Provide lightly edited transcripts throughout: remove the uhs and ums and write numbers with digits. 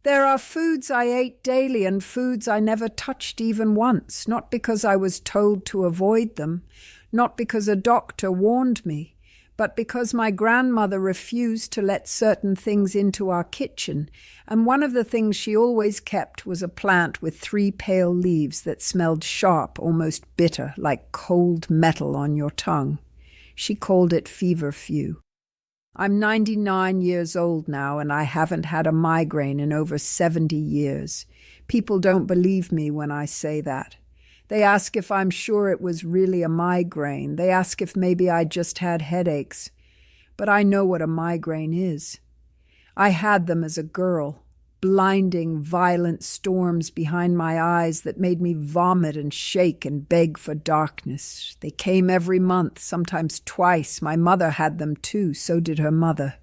There are foods I ate daily and foods I never touched even once, not because I was told to avoid them, not because a doctor warned me, but because my grandmother refused to let certain things into our kitchen, and one of the things she always kept was a plant with 3 pale leaves that smelled sharp, almost bitter, like cold metal on your tongue. She called it feverfew. I'm 99 years old now, and I haven't had a migraine in over 70 years. People don't believe me when I say that. They ask if I'm sure it was really a migraine. They ask if maybe I just had headaches. But I know what a migraine is. I had them as a girl. Blinding, violent storms behind my eyes that made me vomit and shake and beg for darkness. They came every month, sometimes twice. My mother had them too, so did her mother,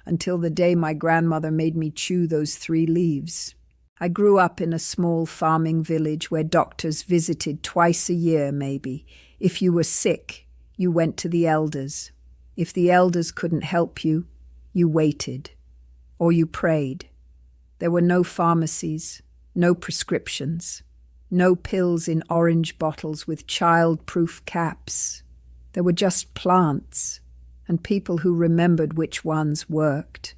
until the day my grandmother made me chew those 3 leaves. I grew up in a small farming village where doctors visited twice a year, maybe. If you were sick, you went to the elders. If the elders couldn't help you, you waited. Or you prayed. There were no pharmacies, no prescriptions, no pills in orange bottles with child-proof caps. There were just plants and people who remembered which ones worked.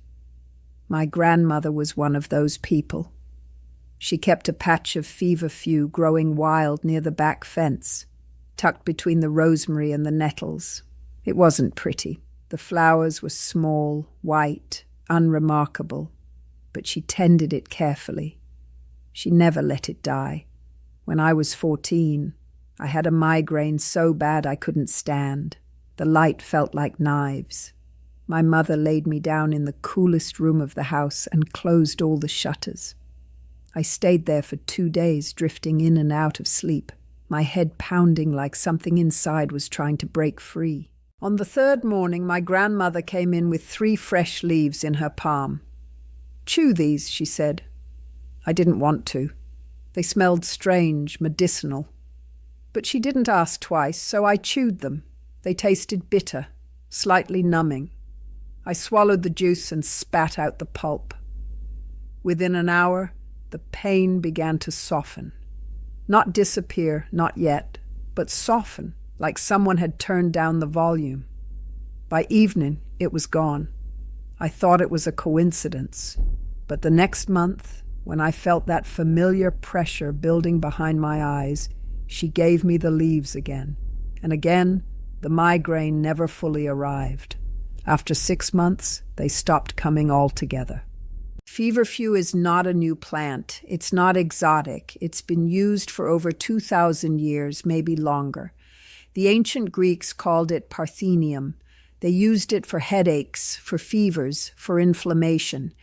My grandmother was one of those people. She kept a patch of feverfew growing wild near the back fence, tucked between the rosemary and the nettles. It wasn't pretty. The flowers were small, white, unremarkable. But she tended it carefully. She never let it die. When I was 14, I had a migraine so bad I couldn't stand. The light felt like knives. My mother laid me down in the coolest room of the house and closed all the shutters. I stayed there for 2 days, drifting in and out of sleep, my head pounding like something inside was trying to break free. On the 3rd morning, my grandmother came in with 3 fresh leaves in her palm. "Chew these," she said. I didn't want to. They smelled strange, medicinal. But she didn't ask twice, so I chewed them. They tasted bitter, slightly numbing. I swallowed the juice and spat out the pulp. Within an hour, the pain began to soften. Not disappear, not yet, but soften, like someone had turned down the volume. By evening, it was gone. I thought it was a coincidence. But the next month, when I felt that familiar pressure building behind my eyes, she gave me the leaves again. And again, the migraine never fully arrived. After 6 months, they stopped coming altogether. Feverfew is not a new plant. It's not exotic. It's been used for over 2,000 years, maybe longer. The ancient Greeks called it parthenium. They used it for headaches, for fevers, for inflammation.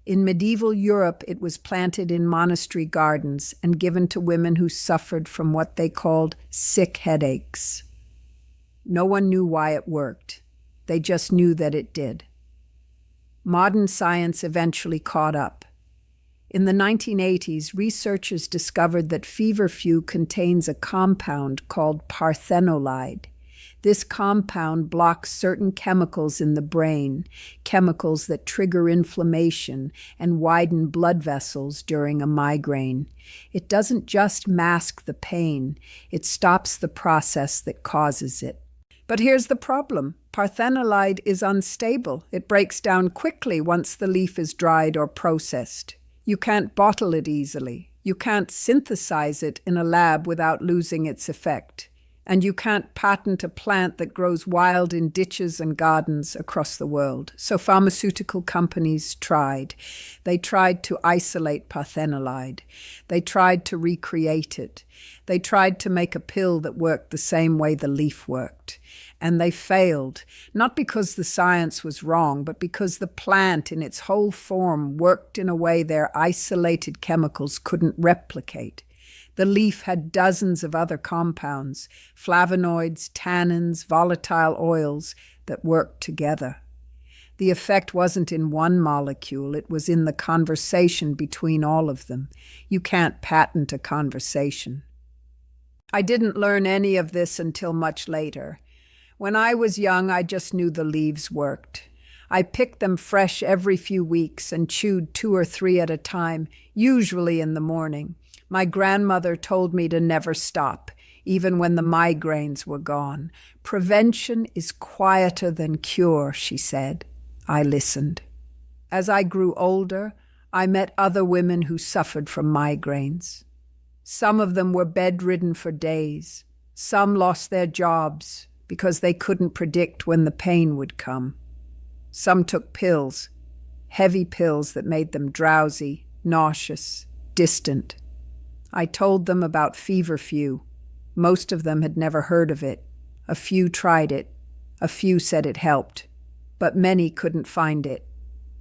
In medieval Europe, it was planted in monastery gardens and given to women who suffered from what they called sick headaches. No one knew why it worked. They just knew that it did. Modern science eventually caught up. In the 1980s, researchers discovered that feverfew contains a compound called parthenolide. This compound blocks certain chemicals in the brain, chemicals that trigger inflammation and widen blood vessels during a migraine. It doesn't just mask the pain, it stops the process that causes it. But here's the problem. Parthenolide is unstable. It breaks down quickly once the leaf is dried or processed. You can't bottle it easily. You can't synthesize it in a lab without losing its effect. And you can't patent a plant that grows wild in ditches and gardens across the world. So pharmaceutical companies tried. They tried to isolate parthenolide. They tried to recreate it. They tried to make a pill that worked the same way the leaf worked. And they failed, not because the science was wrong, but because the plant in its whole form worked in a way their isolated chemicals couldn't replicate. The leaf had dozens of other compounds, flavonoids, tannins, volatile oils that worked together. The effect wasn't in one molecule, it was in the conversation between all of them. You can't patent a conversation. I didn't learn any of this until much later. When I was young, I just knew the leaves worked. I picked them fresh every few weeks and chewed 2 or 3 at a time, usually in the morning. My grandmother told me to never stop, even when the migraines were gone. Prevention is quieter than cure, she said. I listened. As I grew older, I met other women who suffered from migraines. Some of them were bedridden for days. Some lost their jobs because they couldn't predict when the pain would come. Some took pills, heavy pills that made them drowsy, nauseous, distant. I told them about feverfew. Most of them had never heard of it. A few tried it. A few said it helped. But many couldn't find it.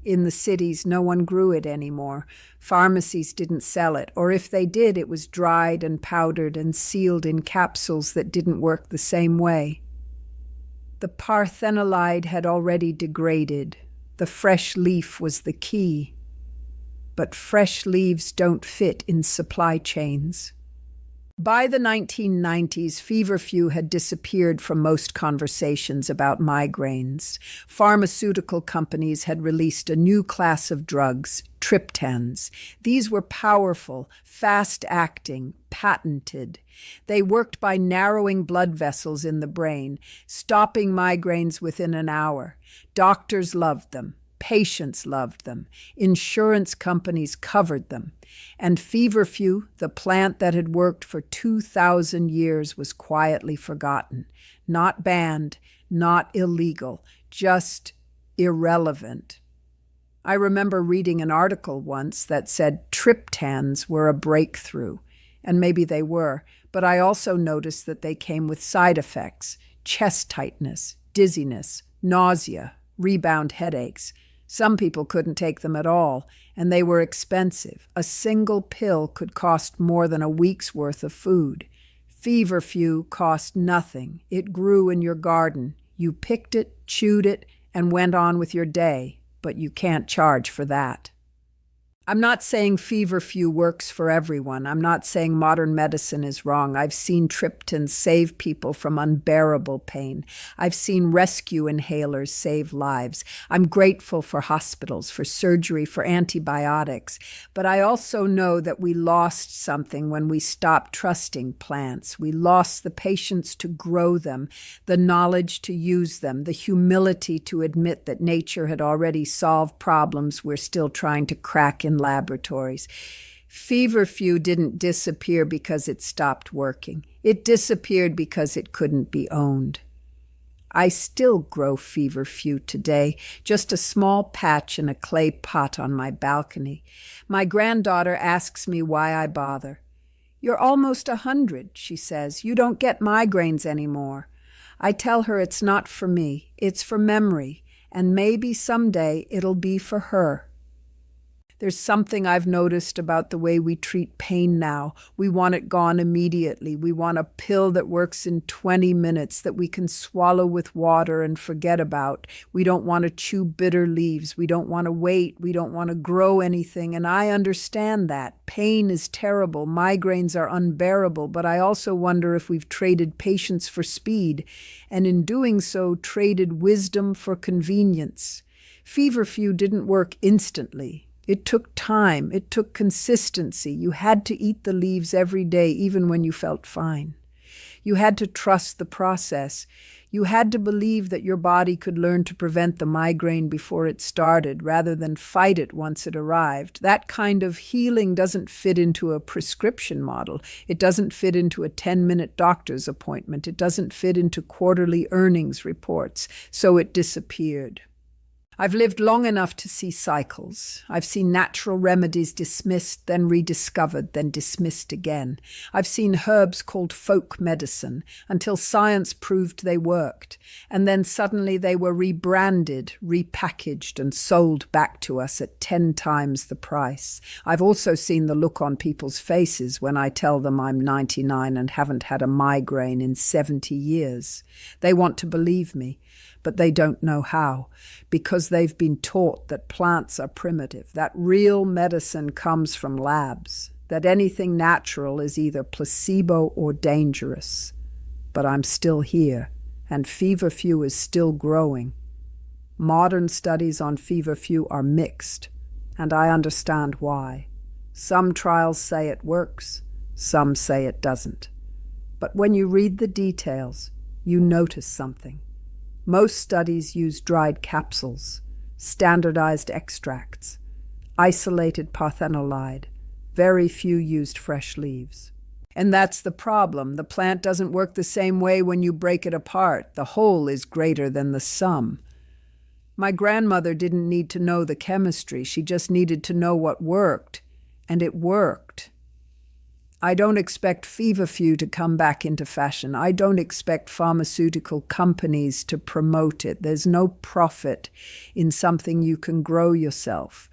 In the cities, no one grew it anymore. Pharmacies didn't sell it, or if they did, it was dried and powdered and sealed in capsules that didn't work the same way. The parthenolide had already degraded. The fresh leaf was the key. But fresh leaves don't fit in supply chains. By the 1990s, feverfew had disappeared from most conversations about migraines. Pharmaceutical companies had released a new class of drugs, triptans. These were powerful, fast-acting, patented. They worked by narrowing blood vessels in the brain, stopping migraines within an hour. Doctors loved them. Patients loved them. Insurance companies covered them. And feverfew, the plant that had worked for 2,000 years, was quietly forgotten. Not banned, not illegal, just irrelevant. I remember reading an article once that said triptans were a breakthrough. And maybe they were, but I also noticed that they came with side effects: chest tightness, dizziness, nausea, rebound headaches. Some people couldn't take them at all, and they were expensive. A single pill could cost more than a week's worth of food. Feverfew cost nothing. It grew in your garden. You picked it, chewed it, and went on with your day, but you can't charge for that. I'm not saying feverfew works for everyone. I'm not saying modern medicine is wrong. I've seen triptans save people from unbearable pain. I've seen rescue inhalers save lives. I'm grateful for hospitals, for surgery, for antibiotics. But I also know that we lost something when we stopped trusting plants. We lost the patience to grow them, the knowledge to use them, the humility to admit that nature had already solved problems we're still trying to crack in laboratories. Feverfew didn't disappear because it stopped working. It disappeared because it couldn't be owned. I still grow feverfew today, just a small patch in a clay pot on my balcony. My granddaughter asks me why I bother. "You're almost 100, she says. "You don't get migraines anymore." I tell her it's not for me, it's for memory, and maybe someday it'll be for her. There's something I've noticed about the way we treat pain now. We want it gone immediately. We want a pill that works in 20 minutes that we can swallow with water and forget about. We don't want to chew bitter leaves. We don't want to wait. We don't want to grow anything. And I understand that. Pain is terrible. Migraines are unbearable. But I also wonder if we've traded patience for speed, and in doing so, traded wisdom for convenience. Feverfew didn't work instantly. It took time. It took consistency. You had to eat the leaves every day, even when you felt fine. You had to trust the process. You had to believe that your body could learn to prevent the migraine before it started, rather than fight it once it arrived. That kind of healing doesn't fit into a prescription model. It doesn't fit into a 10-minute doctor's appointment. It doesn't fit into quarterly earnings reports. So it disappeared. I've lived long enough to see cycles. I've seen natural remedies dismissed, then rediscovered, then dismissed again. I've seen herbs called folk medicine until science proved they worked, and then suddenly they were rebranded, repackaged, and sold back to us at 10 times the price. I've also seen the look on people's faces when I tell them I'm 99 and haven't had a migraine in 70 years. They want to believe me, but they don't know how, because they've been taught that plants are primitive, that real medicine comes from labs, that anything natural is either placebo or dangerous. But I'm still here, and feverfew is still growing. Modern studies on feverfew are mixed, and I understand why. Some trials say it works, some say it doesn't. But when you read the details, you notice something. Most studies use dried capsules, standardized extracts, isolated parthenolide. Very few used fresh leaves. And that's the problem. The plant doesn't work the same way when you break it apart. The whole is greater than the sum. My grandmother didn't need to know the chemistry. She just needed to know what worked. And it worked. I don't expect feverfew to come back into fashion. I don't expect pharmaceutical companies to promote it. There's no profit in something you can grow yourself.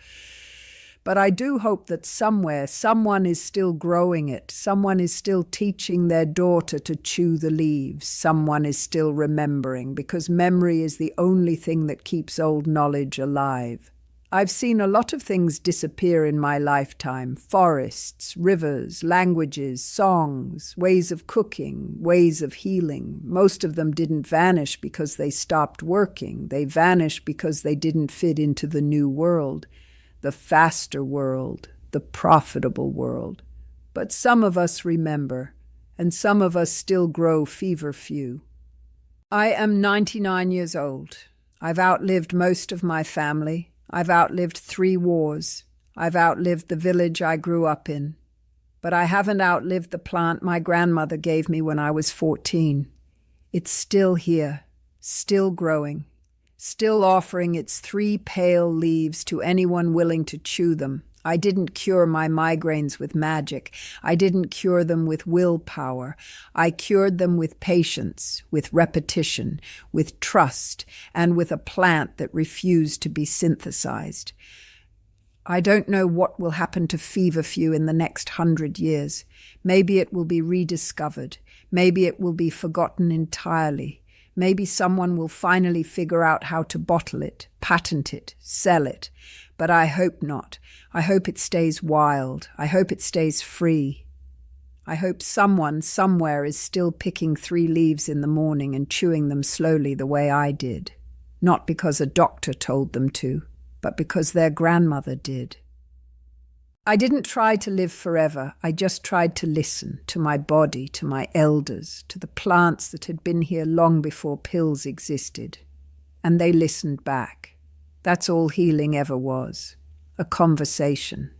But I do hope that somewhere, someone is still growing it. Someone is still teaching their daughter to chew the leaves. Someone is still remembering, because memory is the only thing that keeps old knowledge alive. I've seen a lot of things disappear in my lifetime. Forests, rivers, languages, songs, ways of cooking, ways of healing. Most of them didn't vanish because they stopped working. They vanished because they didn't fit into the new world. The faster world, the profitable world. But some of us remember, and some of us still grow feverfew. I am 99 years old. I've outlived most of my family. I've outlived 3 wars. I've outlived the village I grew up in. But I haven't outlived the plant my grandmother gave me when I was 14. It's still here, still growing. Still offering its 3 pale leaves to anyone willing to chew them. I didn't cure my migraines with magic. I didn't cure them with willpower. I cured them with patience, with repetition, with trust, and with a plant that refused to be synthesized. I don't know what will happen to feverfew in the next 100 years. Maybe it will be rediscovered. Maybe it will be forgotten entirely. Maybe someone will finally figure out how to bottle it, patent it, sell it. But I hope not. I hope it stays wild. I hope it stays free. I hope someone somewhere is still picking 3 leaves in the morning and chewing them slowly the way I did. Not because a doctor told them to, but because their grandmother did. I didn't try to live forever. I just tried to listen to my body, to my elders, to the plants that had been here long before pills existed. And they listened back. That's all healing ever was, a conversation.